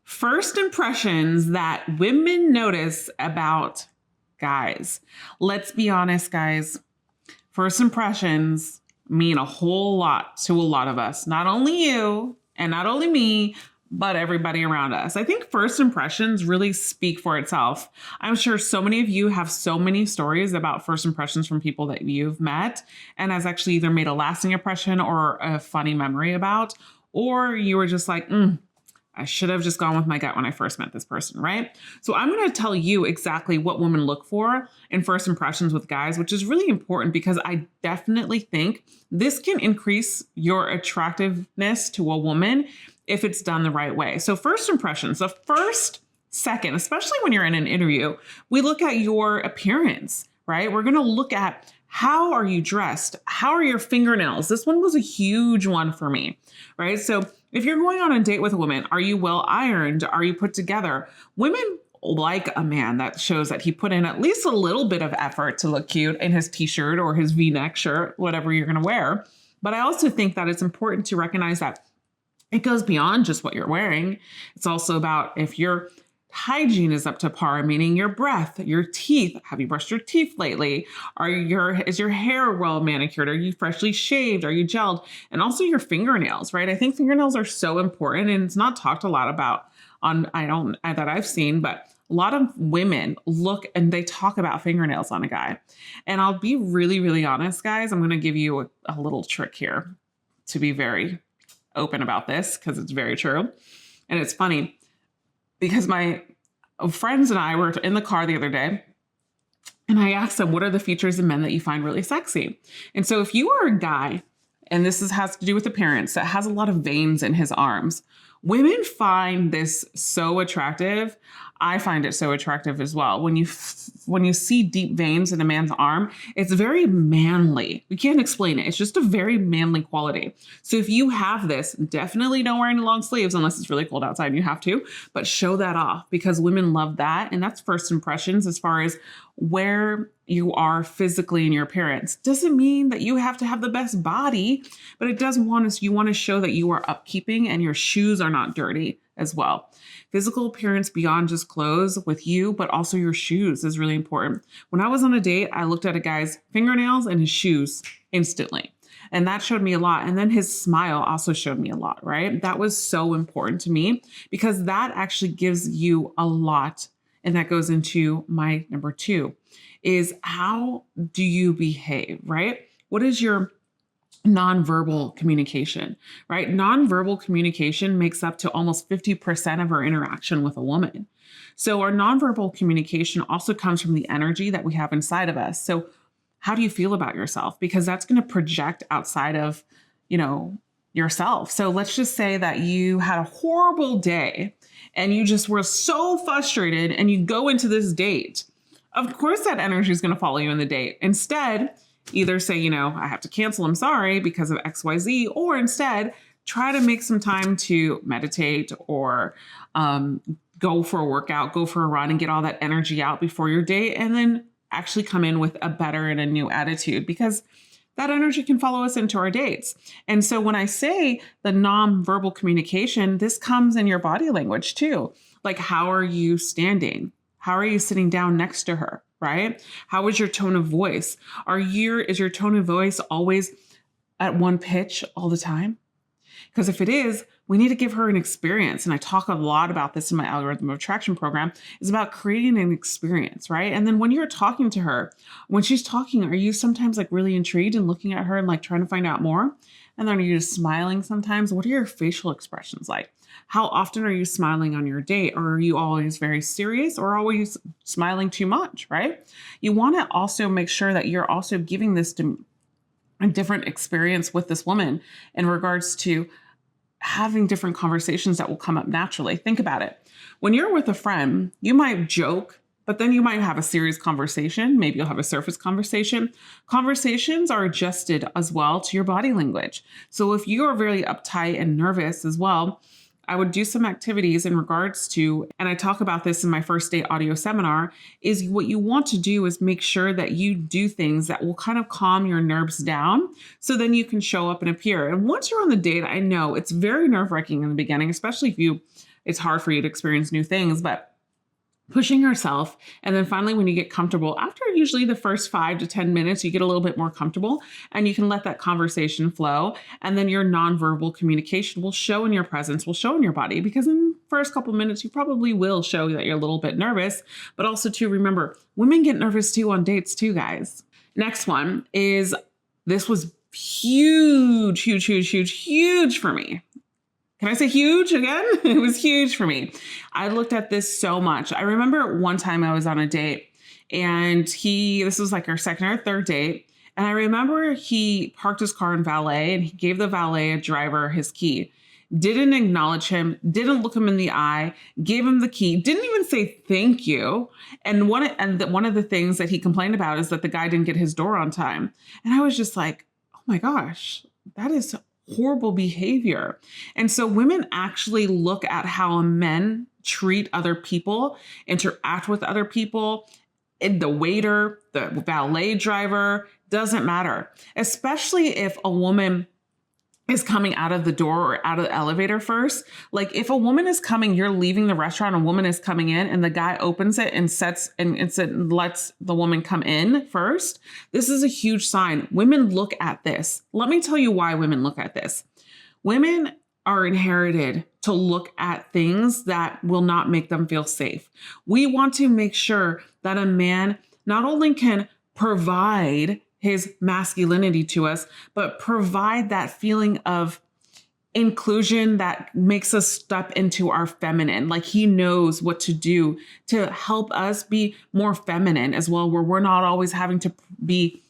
First impressions that women notice about guys. Let's be honest, guys. First impressions mean a whole lot to a lot of us. Not only you and not only me, but everybody around us. I think first impressions really speak for itself. I'm sure so many of you have so many stories about first impressions from people that you've met and has actually either made a lasting impression or a funny memory about, or you were just like, I should have just gone with my gut when I first met this person, right? So I'm going to tell you exactly what women look for in first impressions with guys, which is really important because I definitely think this can increase your attractiveness to a woman if it's done the right way. So first impressions, the first second, especially when you're in an interview, we look at your appearance, right? We're going to look at how are you dressed? How are your fingernails? This one was a huge one for me, right? So if you're going on a date with a woman, are you well ironed? Are you put together? Women like a man that shows that he put in at least a little bit of effort to look cute in his t-shirt or his V-neck shirt, whatever you're going to wear. But I also think that it's important to recognize that it goes beyond just what you're wearing. It's also about if your hygiene is up to par, meaning your breath, your teeth. Have you brushed your teeth lately? Is your hair well manicured? Are you freshly shaved? Are you gelled? And also your fingernails, right? I think fingernails are so important and it's not talked a lot about that I've seen, but a lot of women look and they talk about fingernails on a guy. And I'll be really, really honest, guys. I'm going to give you a little trick here to be very open about this because it's very true. And it's funny because my friends and I were in the car the other day and I asked them, what are the features in men that you find really sexy? And so if you are a guy, and has to do with appearance, that has a lot of veins in his arms, women find this so attractive. I find it so attractive as well. When you see deep veins in a man's arm, it's very manly. We can't explain it. It's just a very manly quality. So if you have this, definitely don't wear any long sleeves unless it's really cold outside and you have to, but show that off because women love that. And that's first impressions as far as where you are physically in your appearance. Doesn't mean that you have to have the best body, but it does you want to show that you are upkeeping and your shoes are not dirty as well. Physical appearance beyond just clothes with you, but also your shoes is really important. When I was on a date, I looked at a guy's fingernails and his shoes instantly. And that showed me a lot. And then his smile also showed me a lot, right? That was so important to me because that actually gives you a lot. And that goes into my number 2 is how do you behave, right? What is your nonverbal communication, right? Nonverbal communication makes up to almost 50% of our interaction with a woman. So our nonverbal communication also comes from the energy that we have inside of us. So how do you feel about yourself? Because that's going to project outside of, yourself. So let's just say that you had a horrible day and you just were so frustrated and you go into this date. Of course, that energy is going to follow you in the date. Instead, either say, I have to cancel, I'm sorry because of XYZ, or instead try to make some time to meditate or go for a workout, go for a run and get all that energy out before your date and then actually come in with a better and a new attitude because that energy can follow us into our dates. And so when I say the nonverbal communication, this comes in your body language too. Like, how are you standing? How are you sitting down next to her? Right? How is your tone of voice? Is your tone of voice always at one pitch all the time? Because if it is, we need to give her an experience. And I talk a lot about this in my algorithm of attraction program. It's about creating an experience, right? And then when you're talking to her, when she's talking, are you sometimes like really intrigued and looking at her and like trying to find out more? And then are you just smiling sometimes? What are your facial expressions like? How often are you smiling on your date? Or are you always very serious or always smiling too much, right? You want to also make sure that you're also giving this to a different experience with this woman in regards to having different conversations that will come up naturally. Think about it. When you're with a friend, you might joke, but then you might have a serious conversation. Maybe you'll have a surface conversation. Conversations are adjusted as well to your body language. So if you are very uptight and nervous as well, I would do some activities in regards to, and I talk about this in my first date audio seminar, is what you want to do is make sure that you do things that will kind of calm your nerves down so then you can show up and appear. And once you're on the date, I know it's very nerve-wracking in the beginning, especially if you it's hard for you to experience new things, but pushing yourself. And then finally, when you get comfortable, after usually the first 5 to 10 minutes, you get a little bit more comfortable and you can let that conversation flow. And then your nonverbal communication will show in your presence, will show in your body, because in the first couple of minutes, you probably will show that you're a little bit nervous, but also to remember, women get nervous too on dates too, guys. Next one is, this was huge, huge, huge, huge, huge for me. Can I say huge again? It was huge for me. I looked at this so much. I remember one time I was on a date and this was like our second or third date. And I remember he parked his car in valet and he gave the valet driver his key. Didn't acknowledge him, didn't look him in the eye, gave him the key, didn't even say thank you. And one of the things that he complained about is that the guy didn't get his door on time. And I was just like, oh my gosh, that is horrible behavior. And so women actually look at how men treat other people, interact with other people, and the waiter, the valet driver, doesn't matter. Especially if a woman is coming out of the door or out of the elevator first. Like if a woman is coming, you're leaving the restaurant, a woman is coming in and the guy opens it and lets the woman come in first. This is a huge sign. Women look at this. Let me tell you why women look at this. Women are inherited to look at things that will not make them feel safe. We want to make sure that a man not only can provide his masculinity to us, but provide that feeling of inclusion that makes us step into our feminine. Like he knows what to do to help us be more feminine as well, where we're not always having to be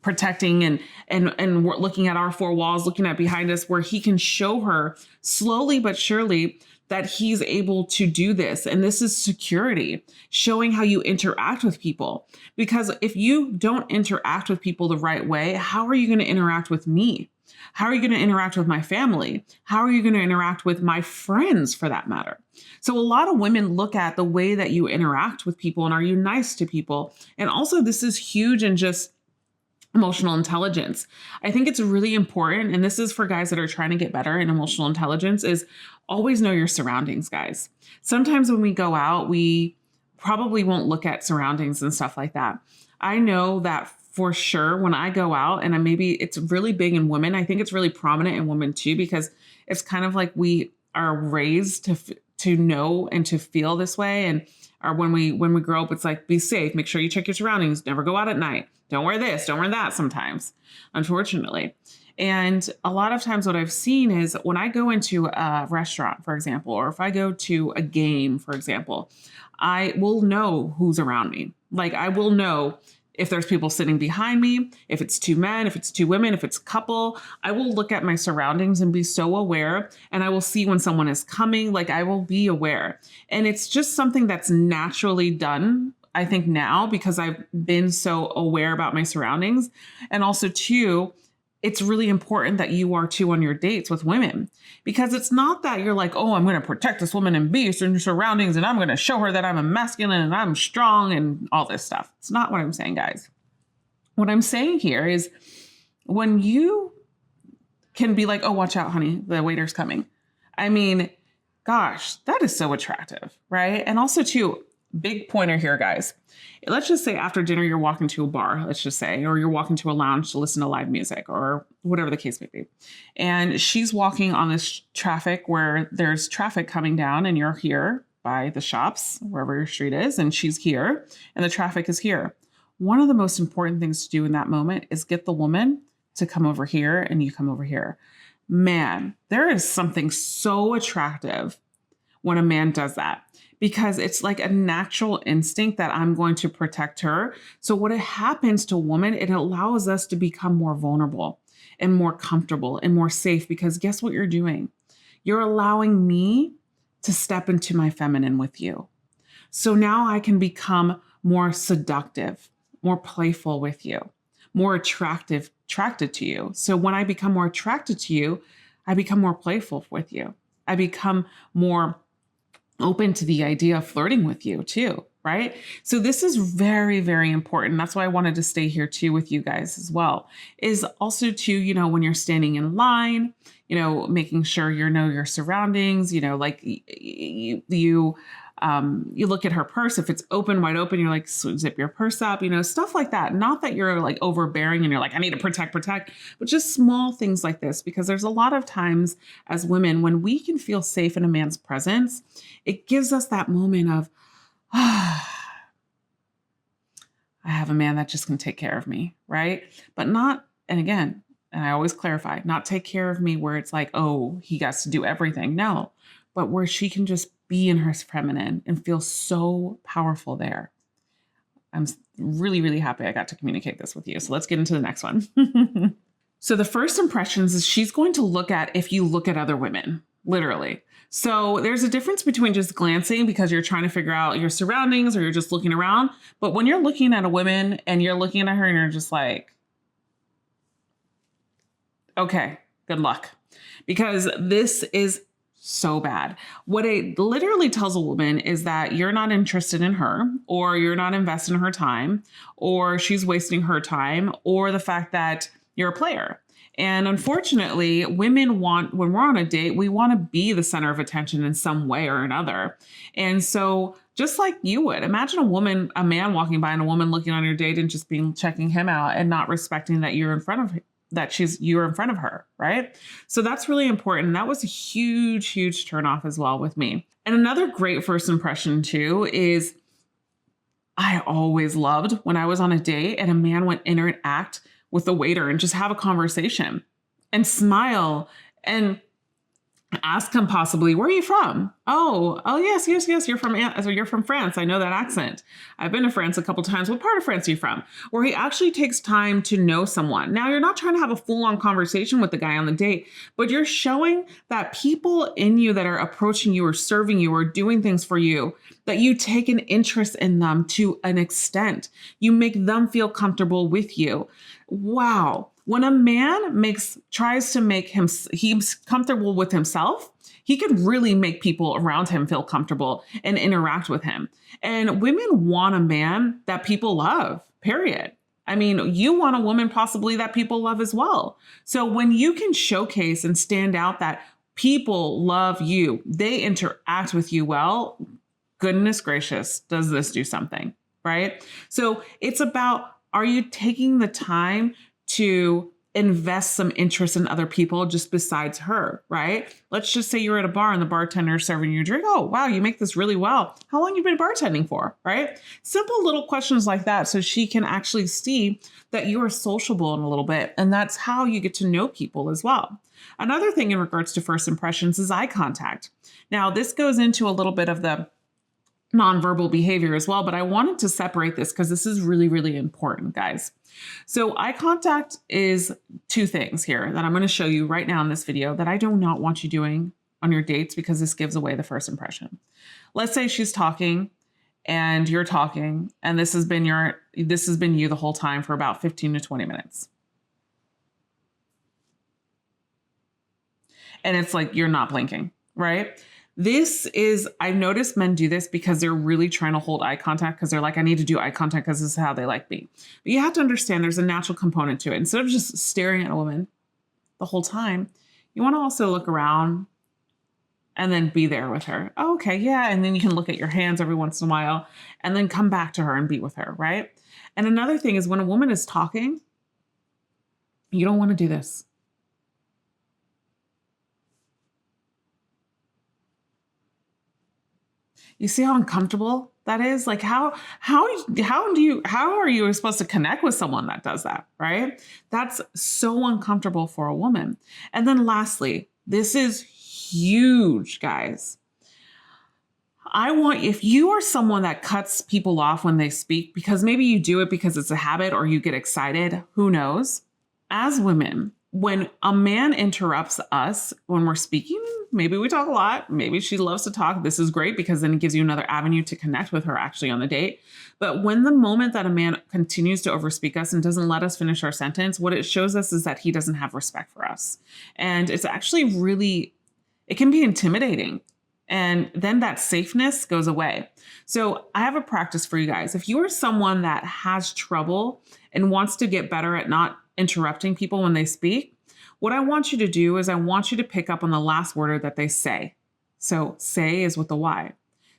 protecting and we're looking at our four walls, looking at behind us, where he can show her slowly but surely that he's able to do this. And this is security, showing how you interact with people. Because if you don't interact with people the right way, how are you going to interact with me? How are you going to interact with my family? How are you going to interact with my friends for that matter? So a lot of women look at the way that you interact with people and are you nice to people? And also this is huge in just emotional intelligence. I think it's really important, and this is for guys that are trying to get better in emotional intelligence, is always know your surroundings, guys. Sometimes when we go out, we probably won't look at surroundings and stuff like that. I know that for sure when I go out, and maybe it's really big in women, I think it's really prominent in women too, because it's kind of like we are raised to know and to feel this way. And when we grow up, it's like, be safe, make sure you check your surroundings, never go out at night. Don't wear this, don't wear that sometimes, unfortunately. And a lot of times what I've seen is when I go into a restaurant, for example, or if I go to a game, for example, I will know who's around me. Like I will know if there's people sitting behind me, if it's two men, if it's two women, if it's a couple. I will look at my surroundings and be so aware, and I will see when someone is coming. Like I will be aware. And it's just something that's naturally done, I think now, because I've been so aware about my surroundings. And also too, it's really important that you are too on your dates with women, because it's not that you're like, oh, I'm going to protect this woman and be in her surroundings and I'm going to show her that I'm a masculine and I'm strong and all this stuff. It's not what I'm saying, guys. What I'm saying here is when you can be like, oh, watch out, honey, the waiter's coming. I mean, gosh, that is so attractive, right? And also too, big pointer here, guys. Let's just say after dinner, you're walking to a bar, let's just say, or you're walking to a lounge to listen to live music or whatever the case may be. And she's walking on this traffic where there's traffic coming down and you're here by the shops, wherever your street is, and she's here and the traffic is here. One of the most important things to do in that moment is get the woman to come over here and you come over here. Man, there is something so attractive when a man does that, because it's like a natural instinct that I'm going to protect her. So what happens to a woman, it allows us to become more vulnerable and more comfortable and more safe, because guess what you're doing? You're allowing me to step into my feminine with you. So now I can become more seductive, more playful with you, more attracted to you. So when I become more attracted to you, I become more playful with you. I become more open to the idea of flirting with you too, right? So this is very, very important. That's why I wanted to stay here too with you guys as well, is also too, when you're standing in line, making sure you know your surroundings, like you look at her purse. If it's open, wide open, you're like, zip your purse up, stuff like that. Not that you're like overbearing and you're like, I need to protect, but just small things like this, because there's a lot of times as women, when we can feel safe in a man's presence, it gives us that moment of, I have a man that just can take care of me, right? But not, and again, and I always clarify, not take care of me where it's like, oh, he has to do everything. No, but where she can just be in her feminine and feel so powerful there. I'm really, really happy I got to communicate this with you. So let's get into the next one. So the first impressions is she's going to look at if you look at other women, literally. So there's a difference between just glancing because you're trying to figure out your surroundings or you're just looking around. But when you're looking at a woman and you're looking at her and you're just like, okay, good luck. Because this is so bad. What it literally tells a woman is that you're not interested in her, or you're not invested in her time, or she's wasting her time, or the fact that you're a player. And unfortunately, women want, when we're on a date, we want to be the center of attention in some way or another. And so just like you would imagine a man walking by and a woman looking on your date and just checking him out and not respecting that you're in front of him, you're in front of her, right? So that's really important. That was a huge, huge turnoff as well with me. And another great first impression too is I always loved when I was on a date and a man would interact with the waiter and just have a conversation and smile and ask him possibly, where are you from? Oh, yes. You're from France. I know that accent. I've been to France a couple times. What part of France are you from? Where he actually takes time to know someone. Now, you're not trying to have a full-on conversation with the guy on the date, but you're showing that people in you that are approaching you or serving you or doing things for you, that you take an interest in them to an extent. You make them feel comfortable with you. Wow. When a man tries to make he's comfortable with himself, he can really make people around him feel comfortable and interact with him. And women want a man that people love, period. I mean, you want a woman possibly that people love as well. So when you can showcase and stand out that people love you, they interact with you well, goodness gracious, does this do something, right? So it's about, are you taking the time to invest some interest in other people just besides her, right? Let's just say you're at a bar and the bartender is serving you a drink. Oh, wow, you make this really well. How long have you been bartending for, right? Simple little questions like that so she can actually see that you are sociable in a little bit. And that's how you get to know people as well. Another thing in regards to first impressions is eye contact. Now, this goes into a little bit of the nonverbal behavior as well, but I wanted to separate this because this is really, really important, guys. So eye contact is two things here that I'm going to show you right now in this video that I do not want you doing on your dates because this gives away the first impression. Let's say she's talking and you're talking and this has been you the whole time for about 15 to 20 minutes. And it's like you're not blinking, right? I've noticed men do this because they're really trying to hold eye contact because they're like, I need to do eye contact because this is how they like me. But you have to understand there's a natural component to it. Instead of just staring at a woman the whole time, you want to also look around and then be there with her. Oh, okay, yeah. And then you can look at your hands every once in a while and then come back to her and be with her, right? And another thing is when a woman is talking, you don't want to do this. You see how uncomfortable that is? Like how are you supposed to connect with someone that does that, right? That's so uncomfortable for a woman. And then lastly, this is huge, guys. If you are someone that cuts people off when they speak, because maybe you do it because it's a habit or you get excited, who knows? As women, when a man interrupts us when we're speaking, maybe we talk a lot, maybe she loves to talk. This is great because then it gives you another avenue to connect with her actually on the date. But when the moment that a man continues to overspeak us and doesn't let us finish our sentence, what it shows us is that he doesn't have respect for us. And it's actually it can be intimidating. And then that safeness goes away. So I have a practice for you guys. If you are someone that has trouble and wants to get better at not interrupting people when they speak, What I want you to do is I want you to pick up on the last word that they say. So say is with the Y.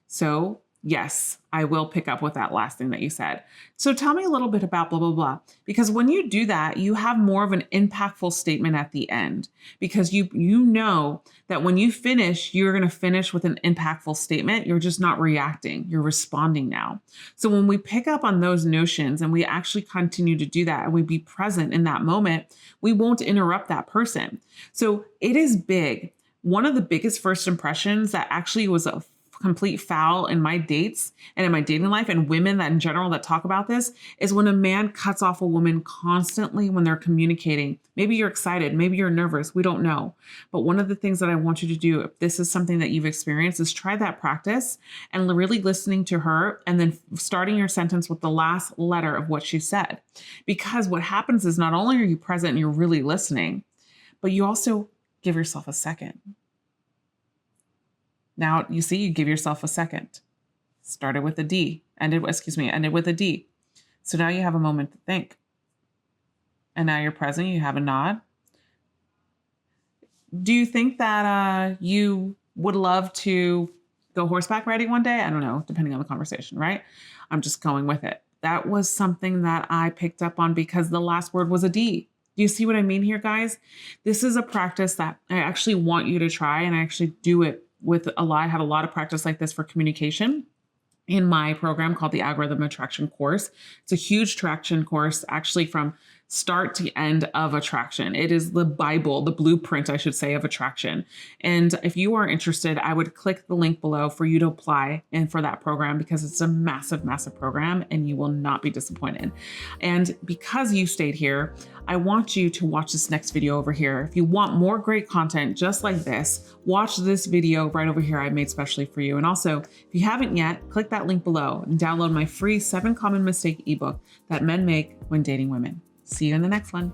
So yes, I will pick up with that last thing that you said. So tell me a little bit about blah, blah, blah. Because when you do that, you have more of an impactful statement at the end, because you know that when you finish, you're going to finish with an impactful statement. You're just not reacting. You're responding now. So when we pick up on those notions and we actually continue to do that and we be present in that moment, we won't interrupt that person. So it is big. One of the biggest first impressions that actually was a complete foul in my dates and in my dating life, and women that in general that talk about this, is when a man cuts off a woman constantly when they're communicating. Maybe you're excited, maybe you're nervous, we don't know. But one of the things that I want you to do, if this is something that you've experienced, is try that practice and really listening to her and then starting your sentence with the last letter of what she said. Because what happens is not only are you present and you're really listening, but you also give yourself a second. Now, you see, you give yourself a second. Started with a D, ended with a D. So now you have a moment to think. And now you're present, you have a nod. Do you think that you would love to go horseback riding one day? I don't know, depending on the conversation, right? I'm just going with it. That was something that I picked up on because the last word was a D. Do you see what I mean here, guys? This is a practice that I actually want you to try, and I actually do it with I have a lot of practice like this for communication in my program called the Algorithm Attraction course. It's a huge traction course, actually from start to end of attraction. It is the Bible, the blueprint, I should say, of attraction. And if you are interested, I would click the link below for you to apply and for that program, because it's a massive, massive program and you will not be disappointed. And because you stayed here, I want you to watch this next video over here. If you want more great content just like this, watch this video right over here I made specially for you. And also, if you haven't yet, click that link below and download my free 7 Common Mistake ebook that men make when dating women. See you in the next one.